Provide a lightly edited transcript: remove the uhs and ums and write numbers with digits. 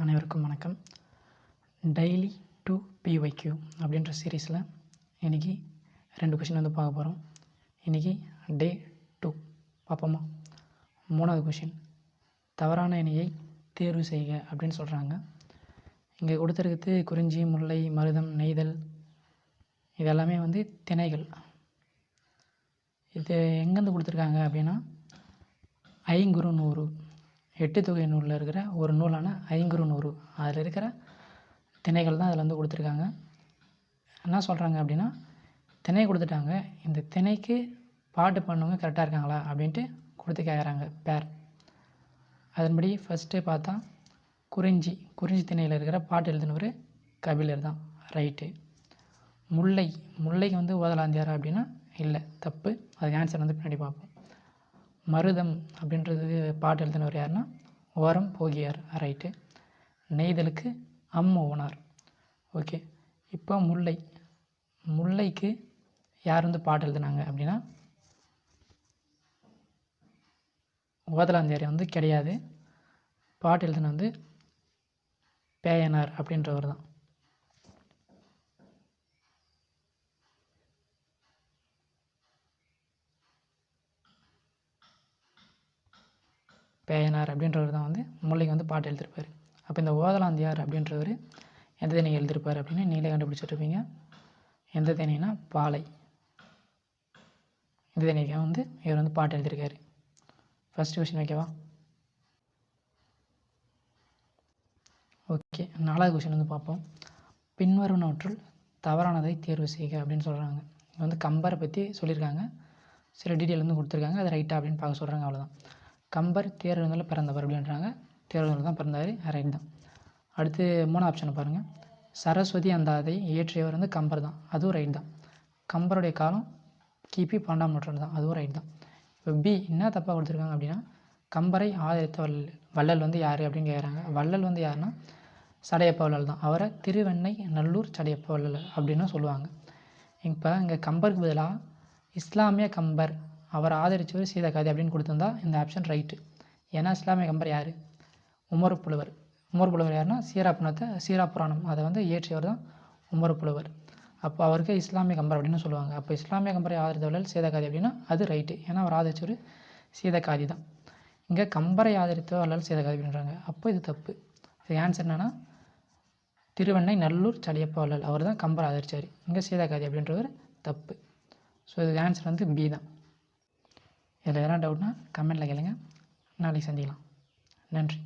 அனைவருக்கும் வணக்கம். Daily to PYQ அப்படின்ற சீரீஸில் இன்றைக்கி 2 கொஷின் பார்க்க போகிறோம். இன்றைக்கி டே 2 பார்ப்போமா? 3வது கொஷின், தவறான இணையை தேர்வு செய்க அப்படின்னு சொல்கிறாங்க. இங்கே கொடுத்துருக்கிறது குறிஞ்சி, முல்லை, மருதம், நெய்தல், இதெல்லாமே திணைகள். இது எங்கேருந்து கொடுத்துருக்காங்க அப்படின்னா, ஐங்குறு நூறு 8 தொகை நூலில் இருக்கிற ஒரு நூலான ஐங்குறு நூறு, அதில் இருக்கிற திணைகள் தான் அதில் கொடுத்துருக்காங்க. என்ன சொல்கிறாங்க அப்படின்னா, திணை கொடுத்துட்டாங்க, இந்த திணைக்கு பாட்டு பண்ணவங்க கரெக்டாக இருக்காங்களா அப்படின்ட்டு கொடுத்து கேட்குறாங்க பேர். அதன்படி ஃபஸ்ட்டு பார்த்தா குறிஞ்சி திணையில் இருக்கிற பாட்டு எழுதினவர் கபிலர் தான், ரைட்டு. முல்லைக்கு ஓதலாந்தியார் அப்படின்னா இல்லை, தப்பு. அதுக்கு ஆன்சர் பின்னாடி பார்ப்போம். மருதம் அப்படின்றது பாட்டு எழுதினவர் யாருன்னா ஓரம் போகியார், ரைட்டு. நெய்தலுக்கு அம்மோனார், ஓகே. இப்போ முல்லைக்கு யார் பாட்டு எழுதினாங்க அப்படின்னா ஓதலாந்தியார் கிடையாது. பாட்டு எழுதின பேயனார் அப்படின்றவர் தான். பேயனார் அப்படின்றவர் தான் முல்லைக்கு பாட்டு எழுதியிருப்பார். அப்போ இந்த ஓதலாந்தியார் அப்படின்றவர் எந்த திணை எழுதியிருப்பார் அப்படின்னு நீங்களே கண்டுபிடிச்சிட்ருப்பீங்க. எந்த திணைனா பாலை. இந்த திணைக்கு இவர் பாட்டு எழுதியிருக்காரு. ஃபஸ்ட்டு கொஷின் ஓகேவா? ஓகே, 4வது கொஷின் பார்ப்போம். பின்வருவனவற்றுள் தவறானதை தேர்வு செய்க அப்படின்னு சொல்கிறாங்க. கம்பரை பற்றி சொல்லியிருக்காங்க, சில டீட்டெயில் கொடுத்துருக்காங்க, அது ரைட்டா அப்படின்னு பார்க்க சொல்கிறாங்க, அவ்வளோதான். கம்பர் தேரெழுந்தூரில் பிறந்தவர் அப்படின்றாங்க. தேரெழுந்தூரில் தான் பிறந்தார், ரைட் தான். அடுத்து 3 ஆப்ஷனை பாருங்கள். சரஸ்வதி அந்தாதை இயற்றியவர் கம்பர் தான், அதுவும் ரைட் தான். கம்பருடைய காலம் கிபி 12ஆம் நூற்றாண்டு தான், அதுவும் ரைட் தான். இப்போ பி என்ன தப்பாக கொடுத்துருக்காங்க அப்படின்னா, கம்பரை ஆதரித்த வள்ளல் யார் அப்படின்னு கேட்குறாங்க. வள்ளல் யாருன்னா சடையப்ப வள்ளல் தான். அவரை திருவெண்ணை நல்லூர் சடையப்ப வள்ளல் அப்படின்னு சொல்லுவாங்க. இப்போ இங்கே கம்பருக்கு பதிலாக இஸ்லாமிய கம்பர், அவர் ஆதரித்தவர் சீதக்காதி அப்படின்னு கொடுத்துருந்தா இந்த ஆப்ஷன் ரைட்டு. ஏன்னா இஸ்லாமிய கம்பர் யார்? உமர் புலவர் யாருன்னா சீராப்புராணம் அதை இயற்றியவர் தான் உமர் புலவர். அப்போ அவருக்கு இஸ்லாமிய கம்பர் அப்படின்னு சொல்லுவாங்க. அப்போ இஸ்லாமிய கம்பரை ஆதரித்தவர்கள் சீதக்காதி அப்படின்னா அது ரைட்டு, ஏன்னா அவர் ஆதரித்தவர் சீதக்காதி தான். இங்கே கம்பரை ஆதரித்தவர்கள் சீதக்காதி அப்படின்றாங்க, அப்போ இது தப்பு. அது ஆன்சர் என்னன்னா திருவெண்ணை நல்லூர் சடையப்ப வள்ளல், அவர் தான் கம்பரை ஆதரித்தார். இங்கே சீதக்காதி அப்படின்றவர் தப்பு. ஸோ இதுக்கு ஆன்சர் பி தான். இதில் எதனா டவுட்னா கமெண்ட்டில் கேளுங்க. நாளைக்கு சந்திக்கலாம். நன்றி.